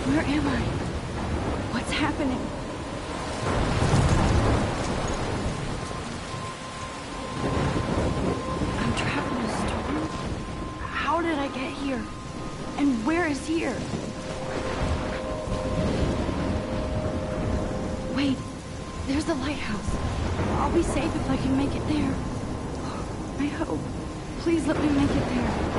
Where am I? What's happening? I'm trapped in a storm? How did I get here? And where is here? Wait, there's the lighthouse. I'll be safe if I can make it there. I hope. Please let me make it there.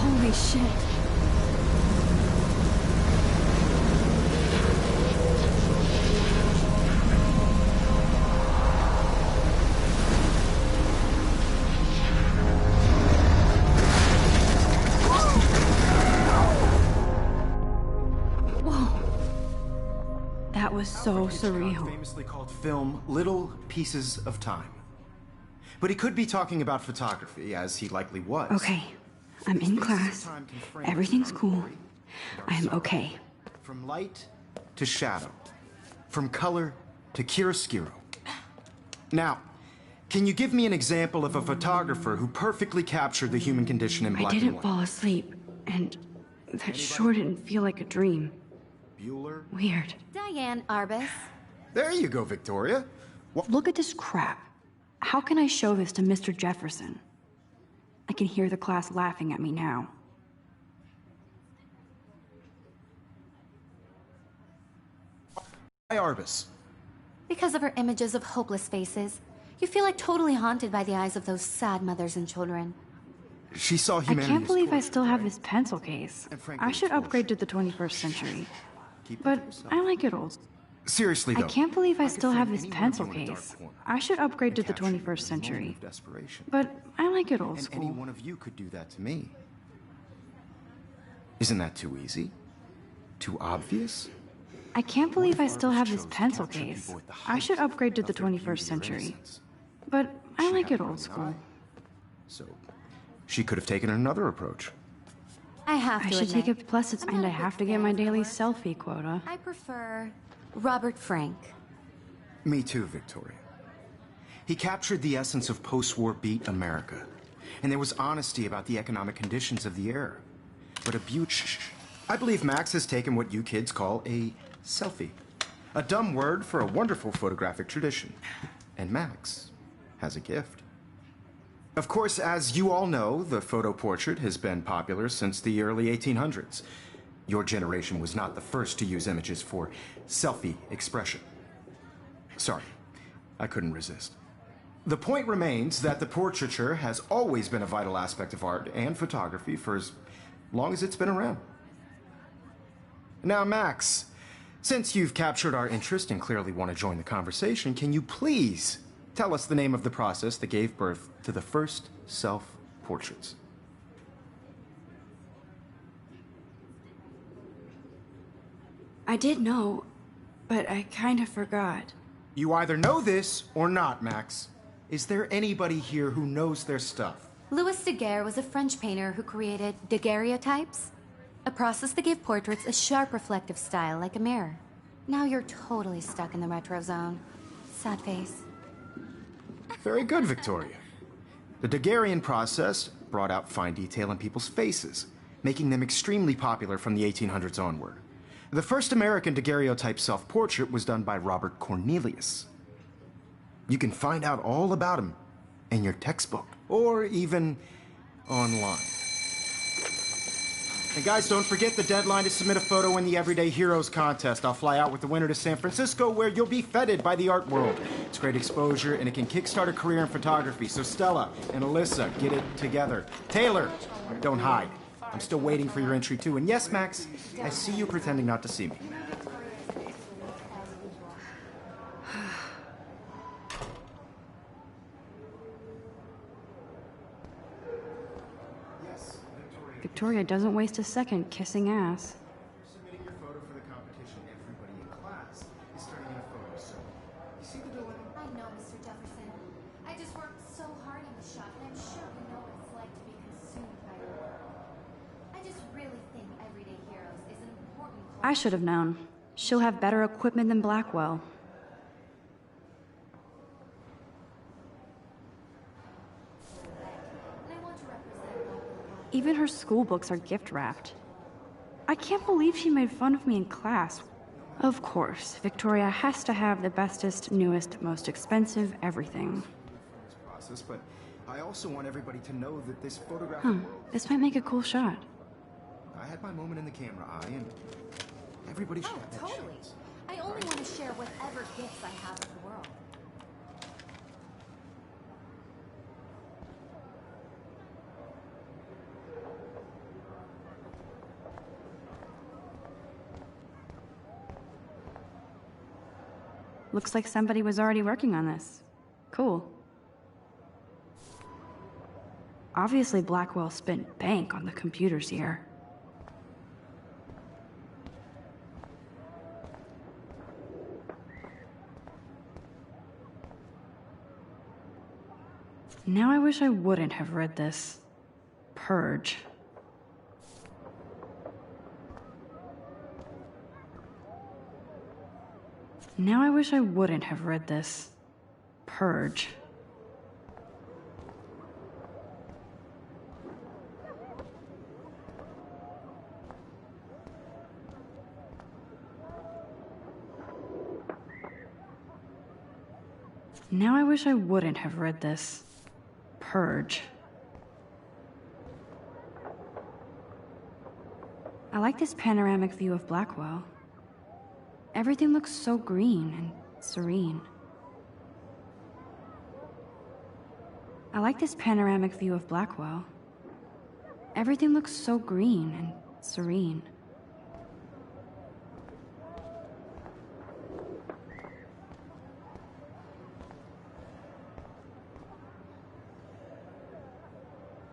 Holy shit. Whoa. That was so surreal. Famously called film Little Pieces of Time. But he could be talking about photography, as he likely was. Okay. I'm in class. Everything's cool. I'm okay. From light to shadow. From color to chiaroscuro. Now, can you give me an example of a photographer who perfectly captured the human condition in black and white? I didn't fall asleep, and that sure didn't feel like a dream. Bueller? Weird. Diane Arbus. There you go, Victoria. Look at this crap. How can I show this to Mr. Jefferson? I can hear the class laughing at me now. Why Arbus? Because of her images of hopeless faces, you feel like totally haunted by the eyes of those sad mothers and children. She saw I humanity. can't believe I still have this pencil case. I should upgrade to the 21st century. But I like it old. Seriously, though. I can't believe I still have this pencil case. I should upgrade to the 21st century. But I like it old school. Any one of you could do that to me. Isn't that too easy? Too obvious? I can't believe I still have this pencil case. I should upgrade to the 21st century. But I like it old school. So, she could have taken another approach. I have to I should admit, take it, plus it's I'm and not I a have big to get fan my of her daily work. selfie quota. I prefer Robert Frank. Me too, Victoria. He captured the essence of post-war beat America. And there was honesty about the economic conditions of the era. But I believe Max has taken what you kids call a selfie. A dumb word for a wonderful photographic tradition. And Max has a gift. Of course, as you all know, the photo portrait has been popular since the early 1800s. Your generation was not the first to use images for selfie expression. Sorry, I couldn't resist. The point remains that the portraiture has always been a vital aspect of art and photography for as long as it's been around. Now, Max, since you've captured our interest and clearly want to join the conversation, can you please tell us the name of the process that gave birth to the first self-portraits? I did know, but I kind of forgot. You either know this or not, Max. Is there anybody here who knows their stuff? Louis Daguerre was a French painter who created daguerreotypes, a process that gave portraits a sharp reflective style like a mirror. Now you're totally stuck in the retro zone. Sad face. Very good, Victoria. The Daguerrean process brought out fine detail in people's faces, making them extremely popular from the 1800s onward. The first American daguerreotype self-portrait was done by Robert Cornelius. You can find out all about him in your textbook, or even online. And guys, don't forget the deadline to submit a photo in the Everyday Heroes contest. I'll fly out with the winner to San Francisco, where you'll be feted by the art world. It's great exposure, and it can kickstart a career in photography. So Stella and Alyssa, get it together. Taylor, don't hide. I'm still waiting for your entry, too. And yes, Max, I see you pretending not to see me. Victoria doesn't waste a second kissing ass. Submitting your photo for the competition, everybody in class is turning in a photo, so you see the dilemma? I know, Mr. Jefferson. I just worked so hard on the shot, and I'm sure you know what it's like to be consumed by the world. I just really think Everyday Heroes is an important part. I should have known. She'll have better equipment than Blackwell. And I want to represent Blackwell. Even her school books are gift wrapped. I can't believe she made fun of me in class. Of course, Victoria has to have the bestest, newest, most expensive everything. Process, but I also want everybody to know that this photographic world. This might make a cool shot. I had my moment in the camera eye, and everybody should Oh, have that totally. chance. I only want to share whatever gifts I have with the world. Looks like somebody was already working on this. Cool. Obviously, Blackwell spent bank on the computers here. Now I wish I wouldn't have read this. Purge. Now I wish I wouldn't have read this. Purge. Now I wish I wouldn't have read this. Purge. I like this panoramic view of Blackwell. Everything looks so green and serene. I like this panoramic view of Blackwell. Everything looks so green and serene.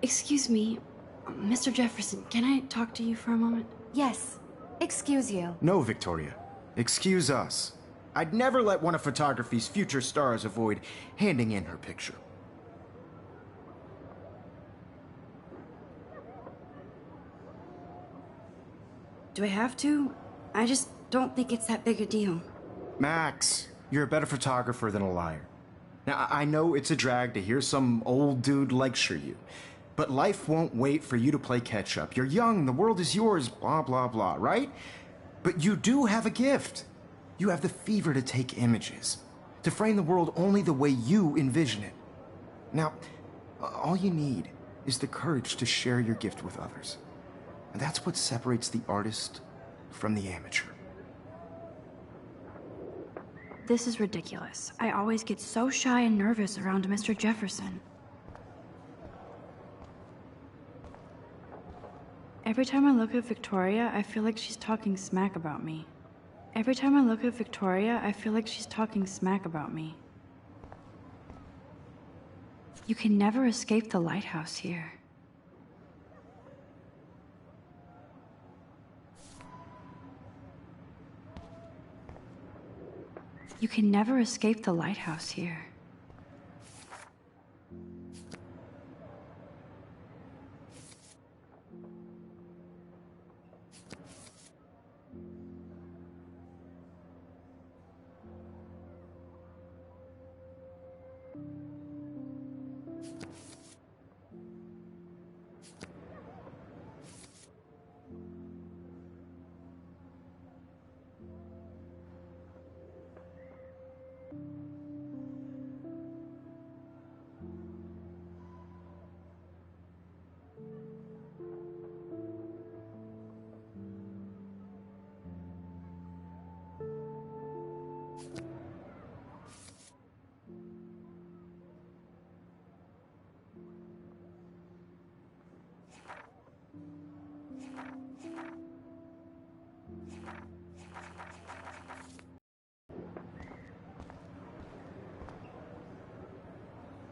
Excuse me, Mr. Jefferson, can I talk to you for a moment? Yes. Excuse you. No, Victoria. Excuse us. I'd never let one of photography's future stars avoid handing in her picture. Do I have to? I just don't think it's that big a deal. Max, you're a better photographer than a liar. Now, I know it's a drag to hear some old dude lecture you, but life won't wait for you to play catch-up. You're young, the world is yours, blah, blah, blah, right? But you do have a gift. You have the fever to take images, to frame the world only the way you envision it. Now, all you need is the courage to share your gift with others. And that's what separates the artist from the amateur. This is ridiculous. I always get so shy and nervous around Mr. Jefferson. Every time I look at Victoria, I feel like she's talking smack about me. Every time I look at Victoria, I feel like she's talking smack about me. You can never escape the lighthouse here. You can never escape the lighthouse here.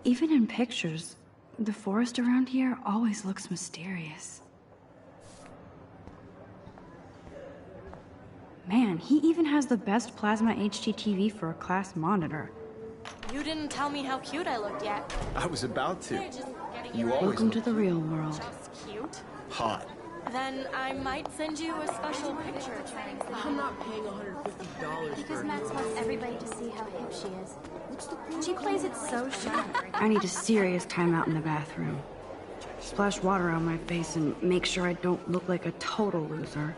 Even in pictures, the forest around here always looks mysterious. Man, he even has the best plasma HDTV for a class monitor. You didn't tell me how cute I looked yet. I was about to. Just getting You you always Welcome to look the real world. just cute. hot. Then I might send you a special picture. I'm not paying $150 Because for Max wants everybody to see how hip she is. She plays it so shy. I need a serious timeout in the bathroom. Splash water on my face and make sure I don't look like a total loser.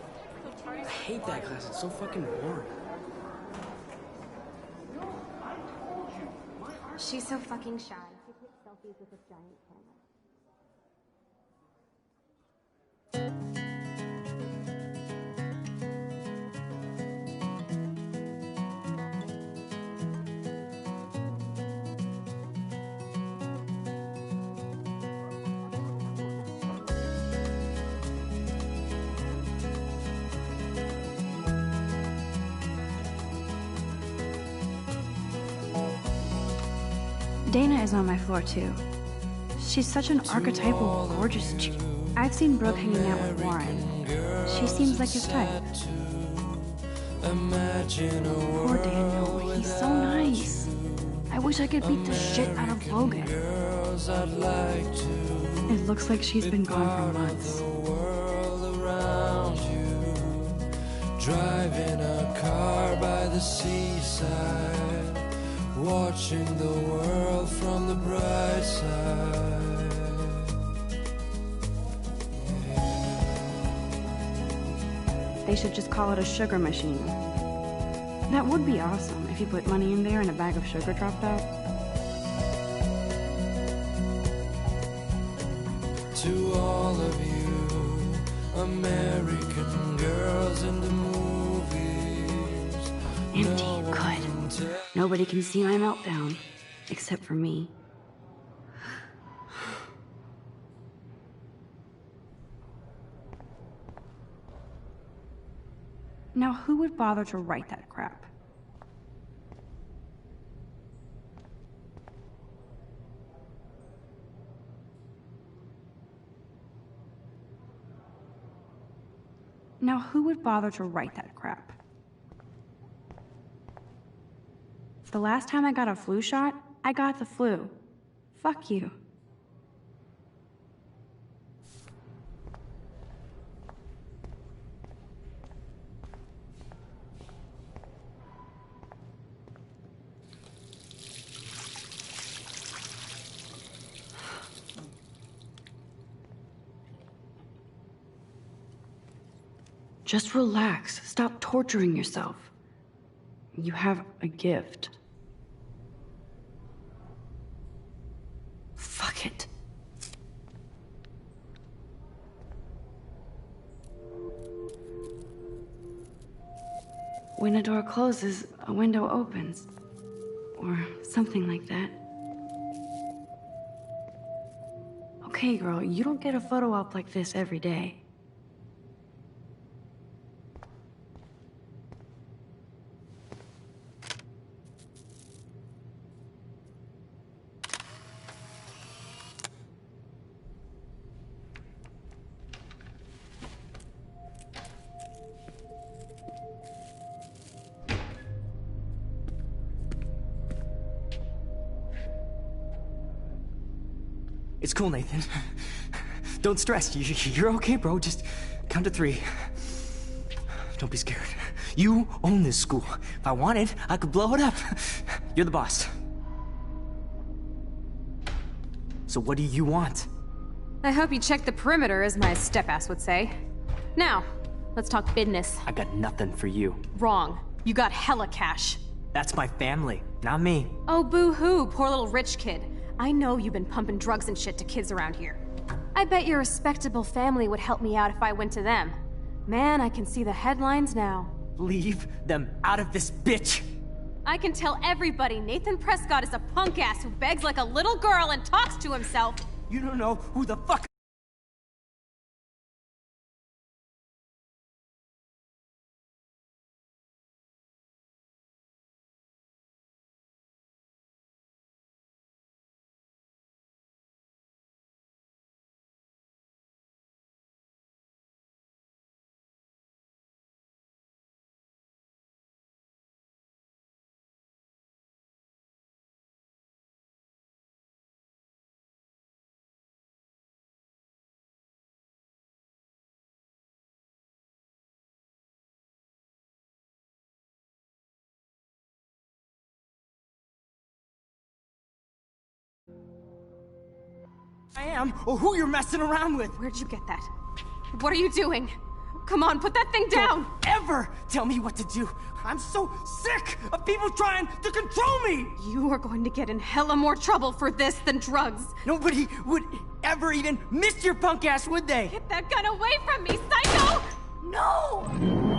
I hate that class. It's so fucking boring. She's so fucking shy. She takes selfies with a giant camera. Dana is on my floor too. She's such an archetypal, gorgeous I've seen Brooke hanging out with Warren. She seems like his type. Poor Daniel, he's so nice. I wish I could beat the shit out of Logan. It looks like she's been gone for months. Driving a car by the seaside, watching the world from the bright side. They should just call it a sugar machine. That would be awesome if you put money in there and a bag of sugar dropped out. To all of you American girls in the movies, Empty, good. Nobody can see my meltdown, except for me. Now, who would bother to write that crap? Now, who would bother to write that crap? The last time I got a flu shot, I got the flu. Fuck you. Just relax. Stop torturing yourself. You have a gift. Fuck it. when a door closes, a window opens. Or something like that. Okay, girl, you don't get a photo op like this every day. It's cool, Nathan. Don't stress. You're okay, bro. Just count to 3. Don't be scared. You own this school. If I wanted, I could blow it up. You're the boss. So what do you want? I hope you checked the perimeter, as my step-ass would say. Now, let's talk business. I got nothing for you. Wrong. You got hella cash. That's my family, not me. Oh, boo-hoo, poor little rich kid. I know you've been pumping drugs and shit to kids around here. I bet your respectable family would help me out if I went to them. Man, I can see the headlines now. Leave them out of this bitch! I can tell everybody Nathan Prescott is a punk ass who begs like a little girl and talks to himself. You don't know who the fuck— I am, or who you're messing around with. Where'd you get that? What are you doing? Come on, put that thing down! Don't ever tell me what to do. I'm so sick of people trying to control me. You are going to get in hella more trouble for this than drugs. Nobody would ever even miss your punk ass, would they? Get that gun away from me, psycho! No!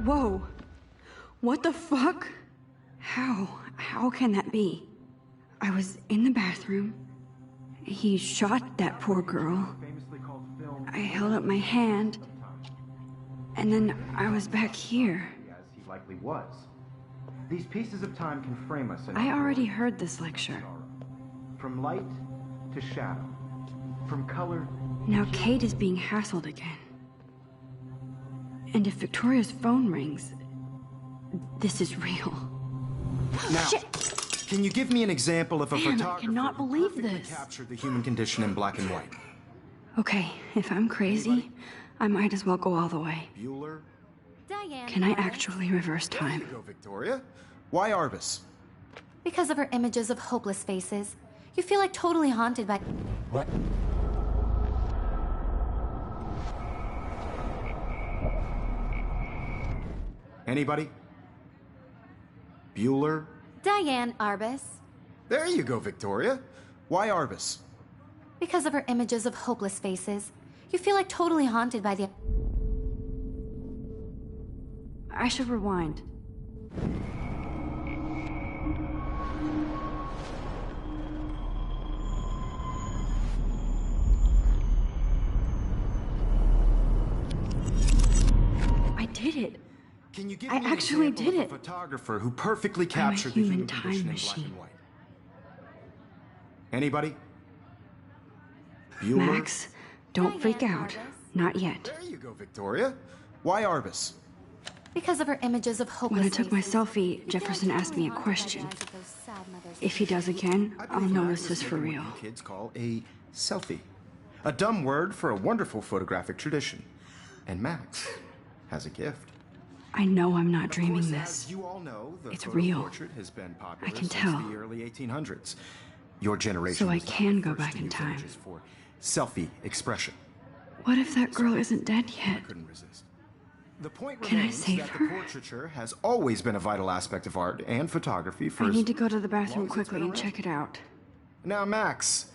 Whoa. What the fuck? How can that be? I was in the bathroom. He shot that poor girl. I held up my hand. And then I was back here. As he likely was. These pieces of time can frame us in I already heard this lecture. from light to shadow, from color. Now Kate is being hassled again. And if Victoria's phone rings, this is real. Now, Shit. can you give me an example of a Man, I photographer cannot who believe perfectly this. captured the human condition in black and white? Okay, if I'm crazy, I might as well go all the way. Bueller? Diane. Can I Arbus. actually reverse There time? you go, Victoria. Why Arbus? Because of her images of hopeless faces, you feel like totally haunted by. What? Anybody? Bueller? Diane Arbus. There you go, Victoria. Why Arbus? Because of her images of hopeless faces, you feel like totally haunted by the. I should rewind. I did it. Can you give I me an actually example did of it. a photographer who perfectly captured the human human time condition in black machine. and white? Anybody? Bueller? Max, don't freak out. Not yet. There you go, Victoria. Why Arbus? Because of her images of hopeless When I took my faces, selfie, you feel Jefferson like asked me a totally haunted by the question. eyes of those sad mothers. If he does again, I I'll believe know Mac this was is for making real. what you kids call a selfie. A dumb word for a wonderful photographic tradition. And Max has a gift. I know I'm not Of dreaming course, this. as you all know, the It's photo real. portrait has been popular I can since tell. the early 1800s. Your generation So I was not can the go first back to in use time. images for selfie expression. What if that girl isn't dead I yet? couldn't resist. The point Can I remains save that her? the portraiture has always been a vital aspect of art and photography for I as need to go to the long bathroom as it's quickly been and around. check it out. Now, Max,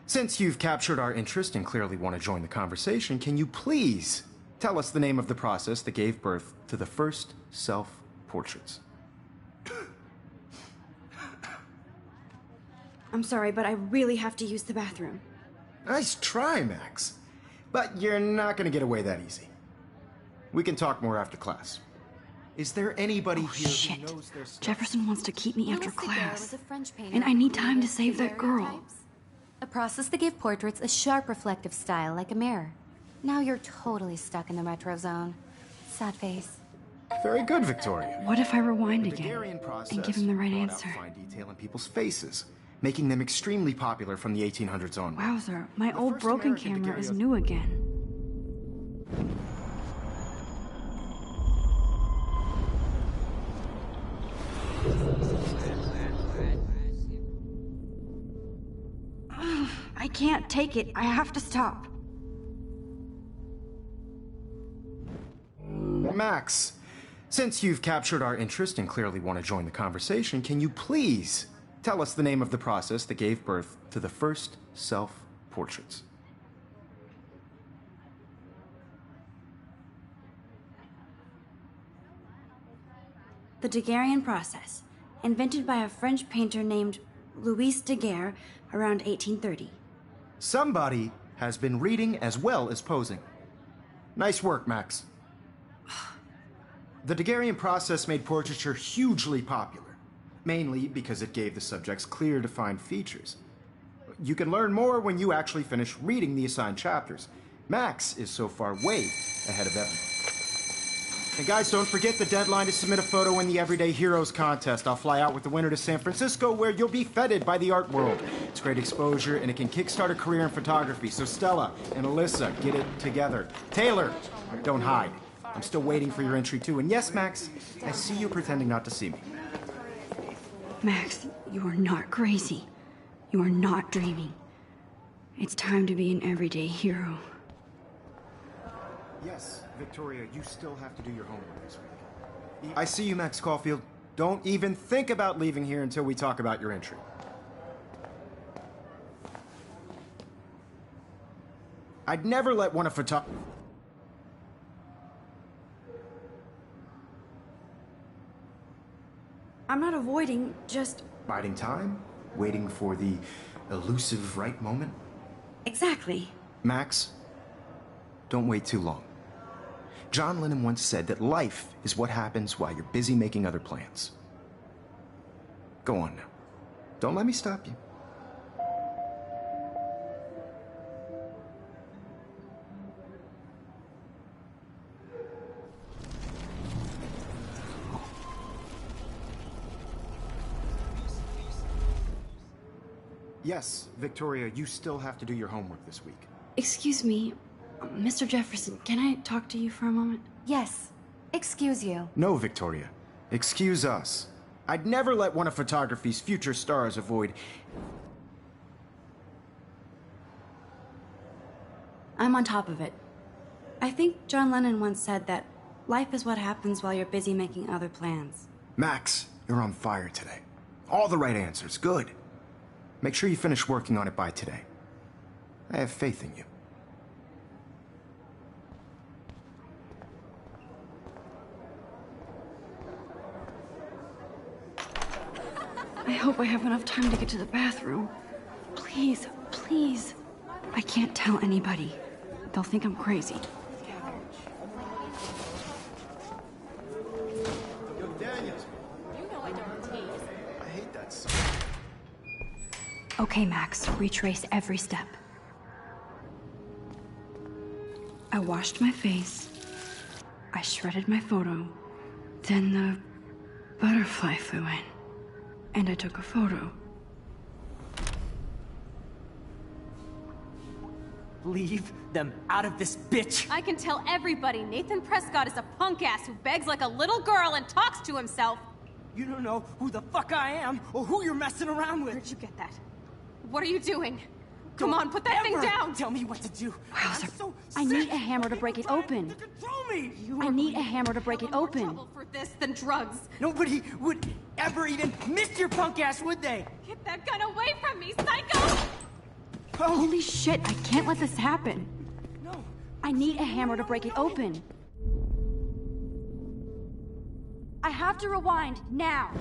since you've captured our interest and clearly want to join the conversation, can you please tell us the name of the process that gave birth to the first self-portraits? I'm sorry, but I really have to use the bathroom. Nice try, Max. But you're not going to get away that easy. We can talk more after class. Is there anybody here Shit. who knows their stuff? Jefferson wants to keep me after Louis Daguerre class. was a French painter And I who need time to created save that girl. daguerreotypes, a process that gave portraits a sharp reflective style like a mirror. Now you're totally stuck in the retro zone. Sad face. Very good, Victoria. What if I rewind The again Daguerrean process and give him the right brought out answer? fine detail in people's faces, making them extremely popular from the 1800s onward. Wowzer, my The old first broken American camera is daguerreotype- new again. Ugh, I can't take it. I have to stop. Max, since you've captured our interest and clearly want to join the conversation, can you please tell us the name of the process that gave birth to the first self-portraits? The Daguerrean process, invented by a French painter named Louis Daguerre around 1830. Somebody has been reading as well as posing. Nice work, Max. The Daguerrean process made portraiture hugely popular, mainly because it gave the subjects clear, defined features. You can learn more when you actually finish reading the assigned chapters. Max is so far way ahead of everyone. And guys, don't forget the deadline to submit a photo in the Everyday Heroes contest. I'll fly out with the winner to San Francisco, where you'll be feted by the art world. It's great exposure, and it can kickstart a career in photography. So Stella and Alyssa, get it together. Taylor, don't hide. I'm still waiting for your entry, too. And yes, Max, I see you pretending not to see me. Max, you are not crazy. You are not dreaming. It's time to be an everyday hero. Yes, Victoria, you still have to do your homework this week. I see you, Max Caulfield. Don't even think about leaving here until we talk about your entry. I'd never let one of I'm not avoiding, just... biding time, waiting for the elusive right moment. Exactly. Max, don't wait too long. John Lennon once said that life is what happens while you're busy making other plans. Go on now. Don't let me stop you. Yes, Victoria, you still have to do your homework this week. Excuse me, Mr. Jefferson, can I talk to you for a moment? Yes. Excuse you. No, Victoria. Excuse us. I'd never let one of photography's future stars avoid... I'm on top of it. I think John Lennon once said that life is what happens while you're busy making other plans. Max, you're on fire today. All the right answers. Good. Make sure you finish working on it by today. I have faith in you. I hope I have enough time to get to the bathroom. Please, please. I can't tell anybody. They'll think I'm crazy. Yo, Daniel. You know I don't tease. I hate that song. Okay, Max, retrace every step. I washed my face. I shredded my photo. Then the butterfly flew in. And I took a photo. Leave them out of this bitch! I can tell everybody Nathan Prescott is a punk ass who begs like a little girl and talks to himself. You don't know who the fuck I am or who you're messing around with. Where'd you get that? What are you doing? Come on, put that thing down! Tell me what to do. Wowzer. I'm so I need sick a hammer to of break people it trying open. to control me. I need a hammer to break it More open. trouble for this than drugs. Nobody would ever even miss your punk ass, would they? Get that gun away from me, psycho! Holy shit, I can't let this happen. No. I need a hammer to break it open. I have to rewind now.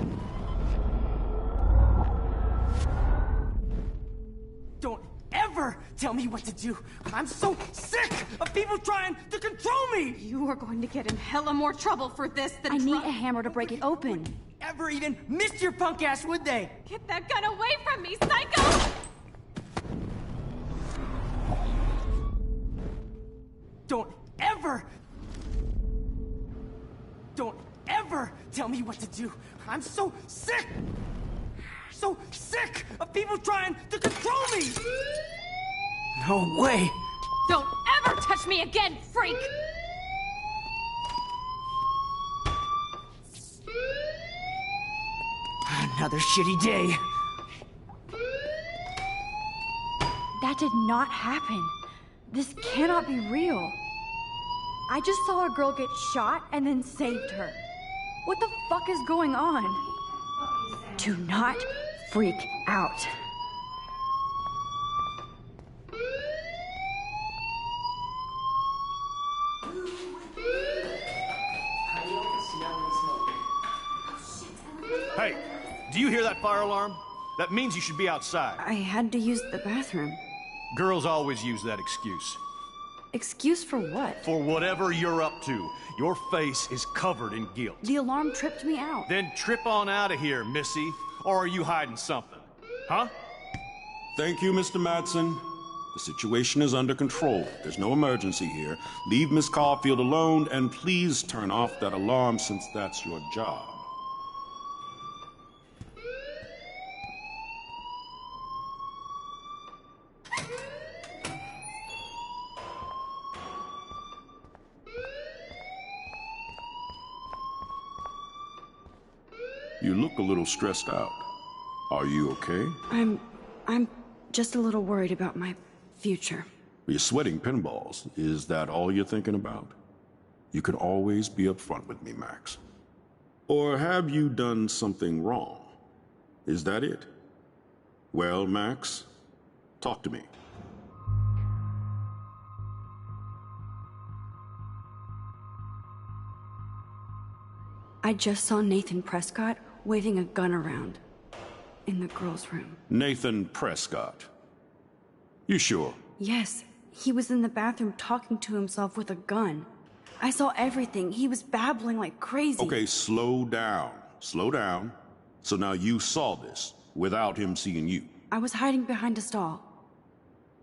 Don't ever tell me what to do. I'm so sick of people trying to control me. You are going to get in hella more trouble for this than I need drugs. a hammer to break it open. Ever even miss your punk ass, would they? Get that gun away from me, psycho! Don't ever tell me what to do. I'm so sick of people trying to control me. No way. Don't ever touch me again, freak! Another shitty day. That did not happen. This cannot be real. I just saw a girl get shot and then saved her. What the fuck is going on? Do not freak out. Hey, do you hear that fire alarm? That means you should be outside. I had to use the bathroom. Girls always use that excuse. Excuse for what? For whatever you're up to, your face is covered in guilt. The alarm tripped me out. Then trip on out of here, Missy. Or are you hiding something? Huh? Thank you, Mr. Madsen. The situation is under control. There's no emergency here. Leave Miss Caulfield alone, and please turn off that alarm since that's your job. You look a little stressed out. Are you okay? I'm just a little worried about my future. You're sweating pinballs. Is that all you're thinking about? You can always be upfront with me, Max. Or have you done something wrong? Is that it? Well, Max, talk to me. I just saw Nathan Prescott waving a gun around in the girls' room. Nathan Prescott. You sure? Yes, he was in the bathroom talking to himself with a gun. I saw everything. He was babbling like crazy. Okay, slow down. Slow down. So now you saw this without him seeing you. I was hiding behind a stall.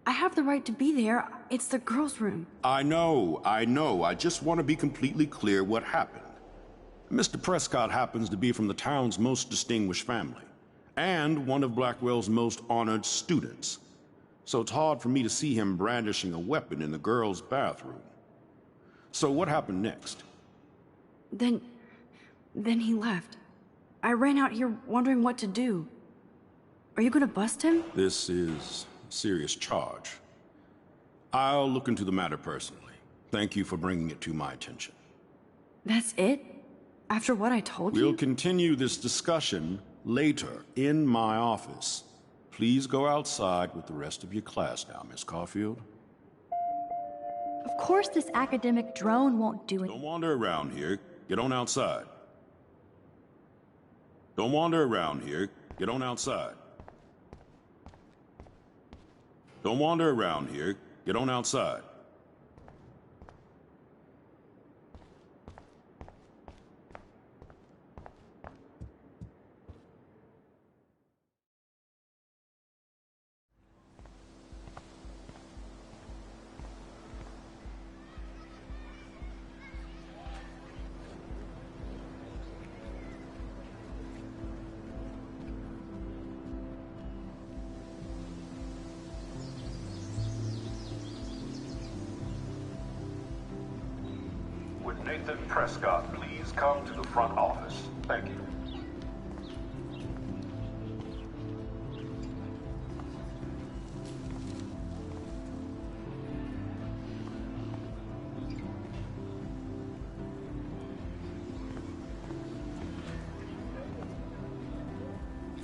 I have the right to be there. It's the girls' room. I know. I just want to be completely clear what happened. Mr. Prescott happens to be from the town's most distinguished family, and one of Blackwell's most honored students. So it's hard for me to see him brandishing a weapon in the girls' bathroom. So what happened next? Then he left. I ran out here wondering what to do. Are you gonna bust him? This is a serious charge. I'll look into the matter personally. Thank you for bringing it to my attention. That's it? After what I told you? We'll continue this discussion later in my office. Please go outside with the rest of your class now, Miss Caulfield. Of course this academic drone won't do it. Don't wander around here. Get on outside. Don't wander around here. Get on outside. Don't wander around here. Get on outside. Would Nathan Prescott please come to the front office? Thank you.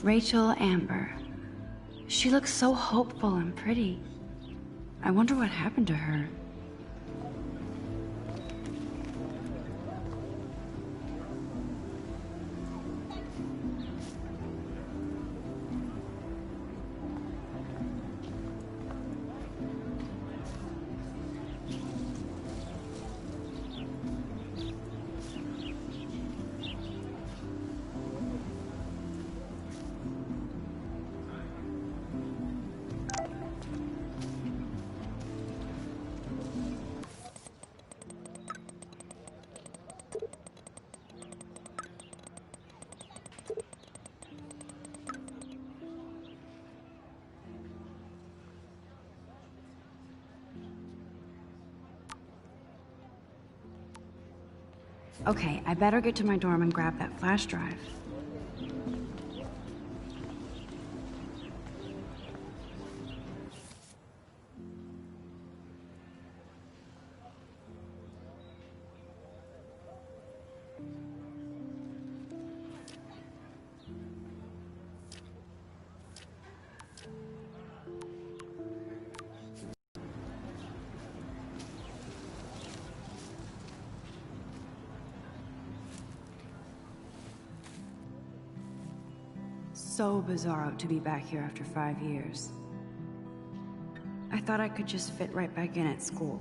Rachel Amber. She looks so hopeful and pretty. I wonder what happened to her. Okay, I better get to my dorm and grab that flash drive. So bizarro to be back here after 5 years. I thought I could just fit right back in at school.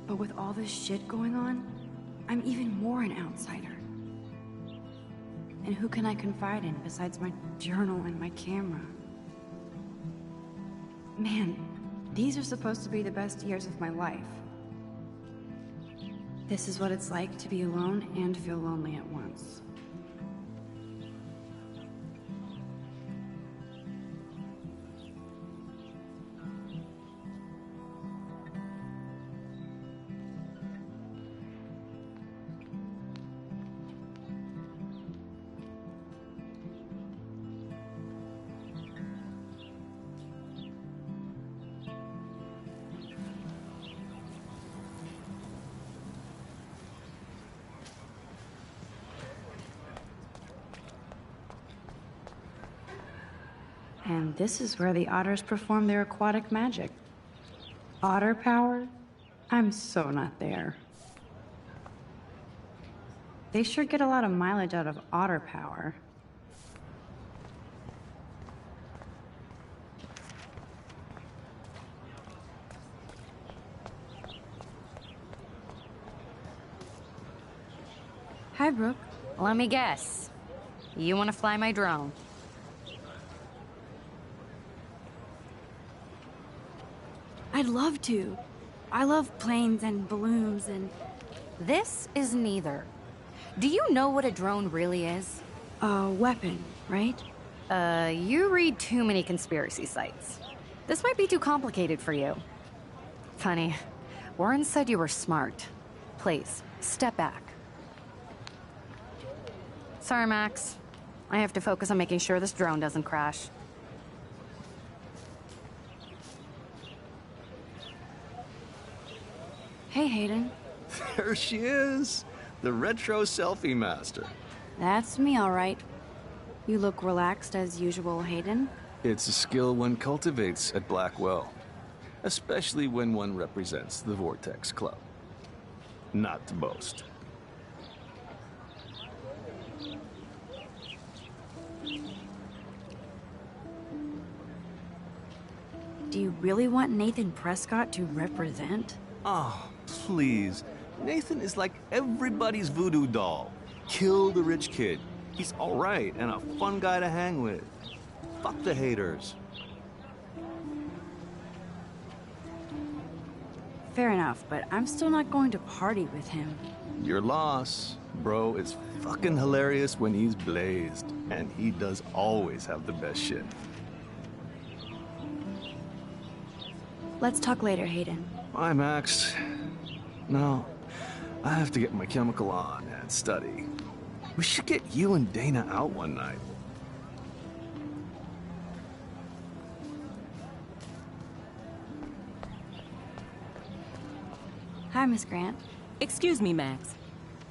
But with all this shit going on, I'm even more an outsider. And who can I confide in besides my journal and my camera? Man, these are supposed to be the best years of my life. This is what it's like to be alone and feel lonely at once. And this is where the otters perform their aquatic magic. Otter power? I'm so not there. They sure get a lot of mileage out of otter power. Hi, Brooke. Let me guess. You want to fly my drone? I'd love to. I love planes and balloons and... This is neither. Do you know what a drone really is? A weapon, right? You read too many conspiracy sites. This might be too complicated for you. Funny, Warren said you were smart. Please, step back. Sorry, Max. I have to focus on making sure this drone doesn't crash. Hey, Hayden. There she is, the retro selfie master. That's me, all right. You look relaxed as usual, Hayden. It's a skill one cultivates at Blackwell, especially when one represents the Vortex Club. Not to boast. Do you really want Nathan Prescott to represent? Oh, please. Nathan is like everybody's voodoo doll. Kill the rich kid. He's all right and a fun guy to hang with. Fuck the haters. Fair enough, but I'm still not going to party with him. Your loss. Bro, it's fucking hilarious when he's blazed. And he does always have the best shit. Let's talk later, Hayden. Bye, Max. No, I have to get my chemical on and study. We should get you and Dana out one night. Hi, Miss Grant. Excuse me, Max.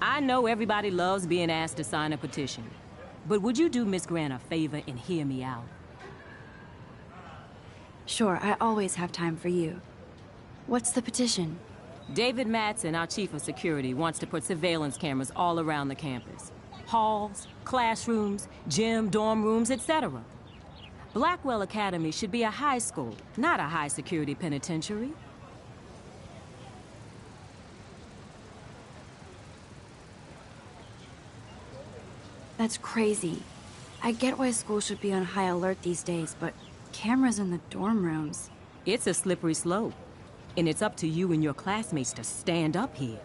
I know everybody loves being asked to sign a petition. But would you do Miss Grant a favor and hear me out? Sure, I always have time for you. What's the petition? David Madsen, our chief of security, wants to put surveillance cameras all around the campus. Halls, classrooms, gym, dorm rooms, etc. Blackwell Academy should be a high school, not a high-security penitentiary. That's crazy. I get why school should be on high alert these days, but cameras in the dorm rooms... It's a slippery slope, and it's up to you and your classmates to stand up here.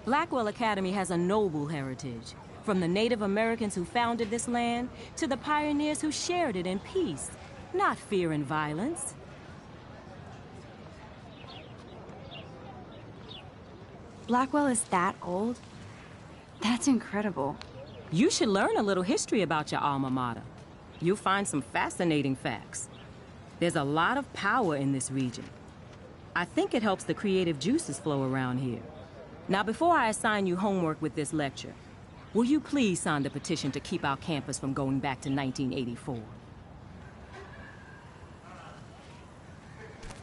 Blackwell Academy has a noble heritage, from the Native Americans who founded this land to the pioneers who shared it in peace, not fear and violence. Blackwell is that old? That's incredible. You should learn a little history about your alma mater. You'll find some fascinating facts. There's a lot of power in this region. I think it helps the creative juices flow around here. Now, before I assign you homework with this lecture, will you please sign the petition to keep our campus from going back to 1984?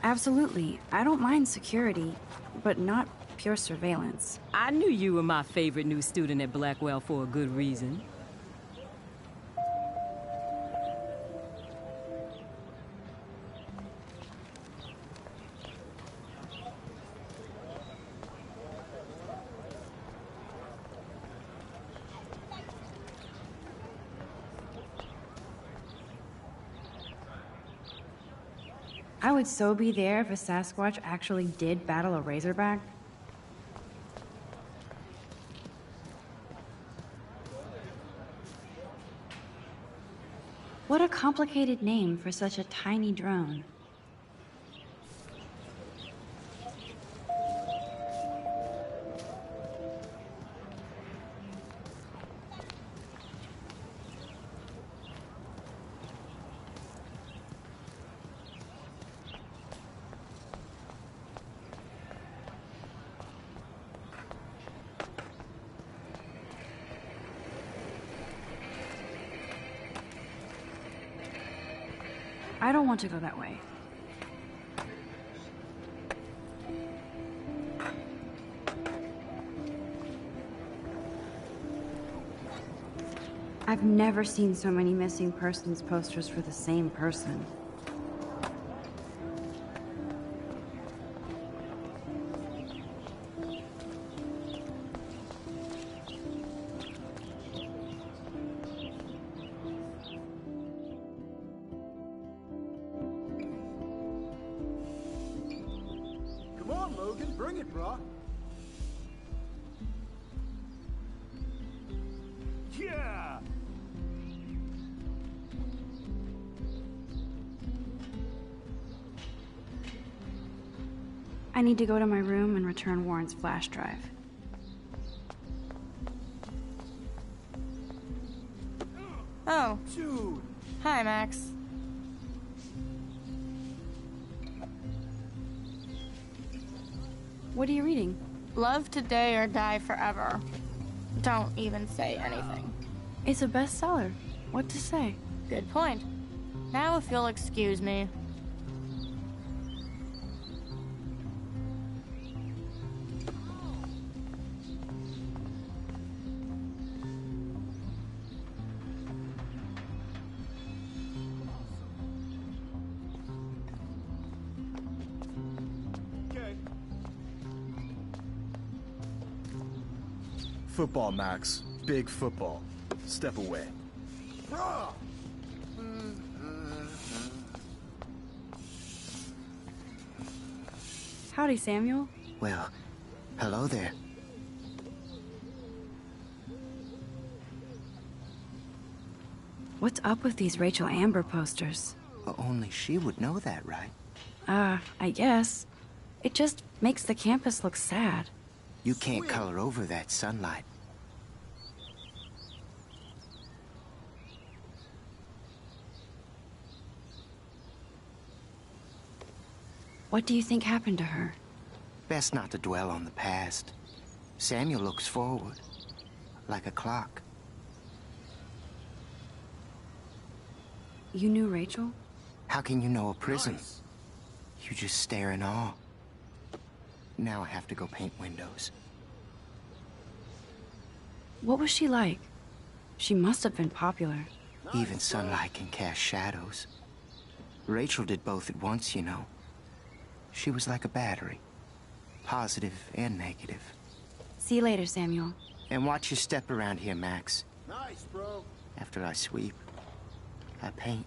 Absolutely. I don't mind security, but not pure surveillance. I knew you were my favorite new student at Blackwell for a good reason. I would so be there if a Sasquatch actually did battle a Razorback. What a complicated name for such a tiny drone. I don't want to go that way. I've never seen so many missing persons posters for the same person. Bring it, brah. Yeah! I need to go to my room and return Warren's flash drive. Oh. Dude. Hi, Max. What are you reading? Love Today or Die Forever. Don't even say anything. It's a bestseller. What to say? Good point. Now if you'll excuse me. Football, Max. Big football. Step away. Bruh! Howdy, Samuel. Well, hello there. What's up with these Rachel Amber posters? Only she would know that, right? I guess. It just makes the campus look sad. You can't color over that sunlight. What do you think happened to her? Best not to dwell on the past. Samuel looks forward, like a clock. You knew Rachel? How can you know a prison? You just stare in awe. Now I have to go paint windows. What was she like? She must have been popular. Even sunlight can cast shadows. Rachel did both at once, you know. She was like a battery. Positive and negative. See you later, Samuel. And watch your step around here, Max. Nice, bro. After I sweep, I paint.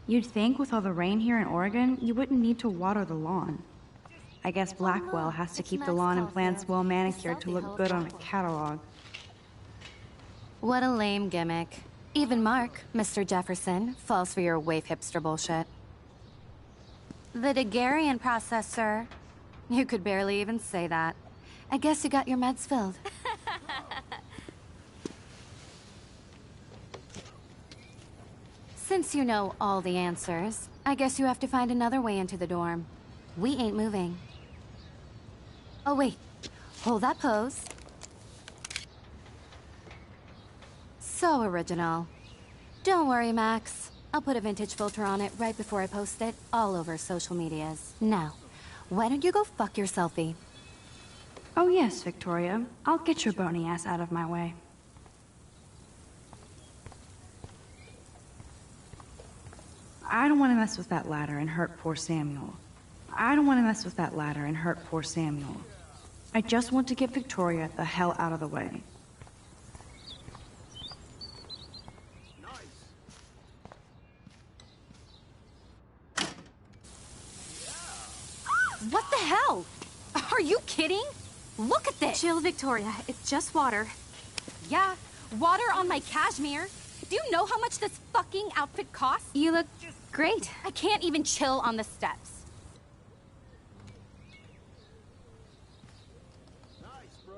You'd think with all the rain here in Oregon, you wouldn't need to water the lawn. I guess Blackwell has to keep the lawn and plants well manicured to look good on a catalog. What a lame gimmick. Even Mark, Mr. Jefferson, falls for your wave hipster bullshit. The Daguerrean process, sir. You could barely even say that. I guess you got your meds filled. Since you know all the answers, I guess you have to find another way into the dorm. We ain't moving. Oh, wait. Hold that pose. So original. Don't worry, Max. I'll put a vintage filter on it right before I post it all over social medias. Now, why don't you go fuck your selfie? Oh yes, Victoria. I'll get your bony ass out of my way. I don't want to mess with that ladder and hurt poor Samuel. I don't want to mess with that ladder and hurt poor Samuel. I just want to get Victoria the hell out of the way. What the hell? Are you kidding? Look at this! Chill, Victoria. It's just water. Yeah, water on my cashmere. Do you know how much this fucking outfit costs? You look great. I can't even chill on the steps. Nice, bro.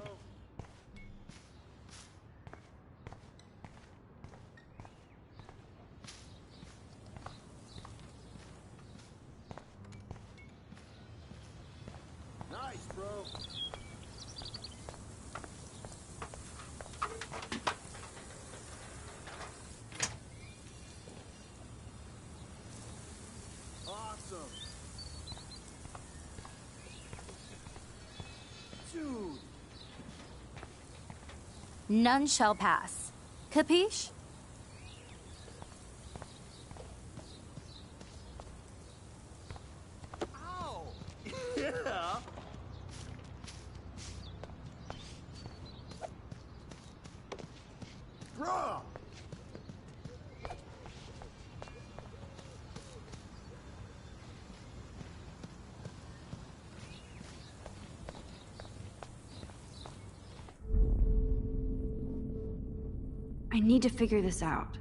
Nice, bro. Awesome. Dude. None shall pass. Capiche? Ow. Yeah. Bruh. I need to figure this out.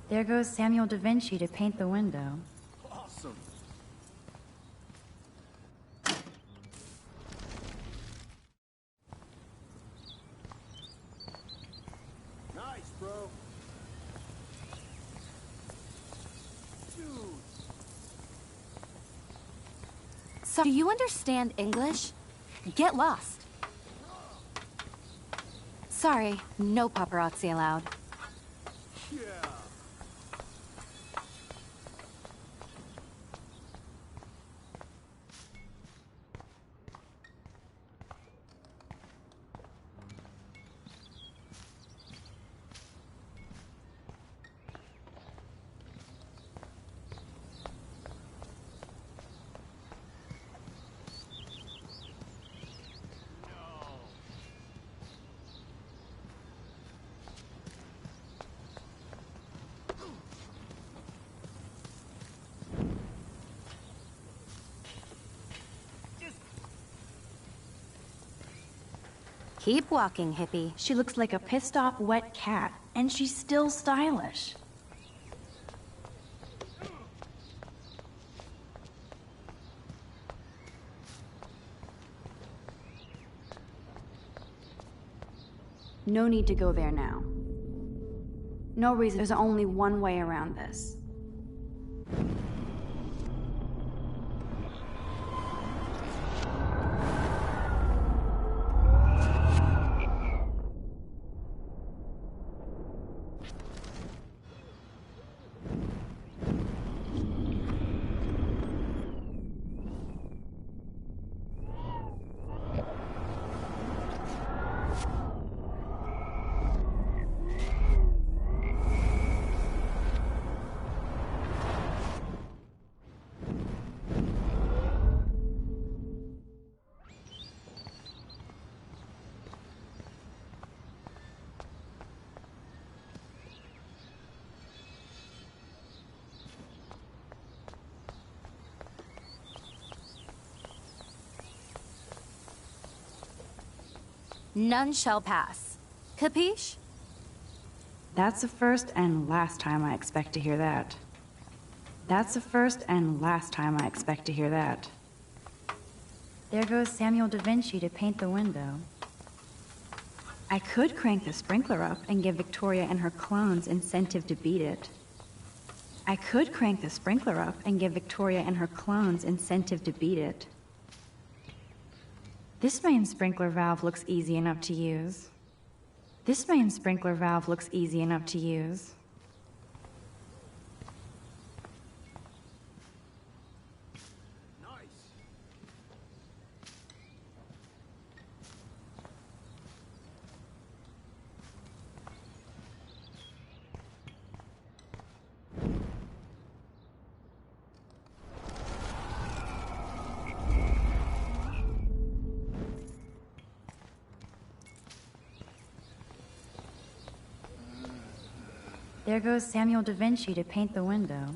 There goes Samuel da Vinci to paint the window. Awesome. Nice, bro. Dude. So, do you understand English? Get lost. Sorry, no paparazzi allowed. Yeah. Keep walking, hippie. She looks like a pissed off wet cat, and she's still stylish. No need to go there now. No reason. There's only one way around this. None shall pass. Capiche? That's the first and last time I expect to hear that. That's the first and last time I expect to hear that. There goes Samuel da Vinci to paint the window. I could crank the sprinkler up and give Victoria and her clones incentive to beat it. I could crank the sprinkler up and give Victoria and her clones incentive to beat it. This main sprinkler valve looks easy enough to use. This main sprinkler valve looks easy enough to use. There goes Samuel da Vinci to paint the window.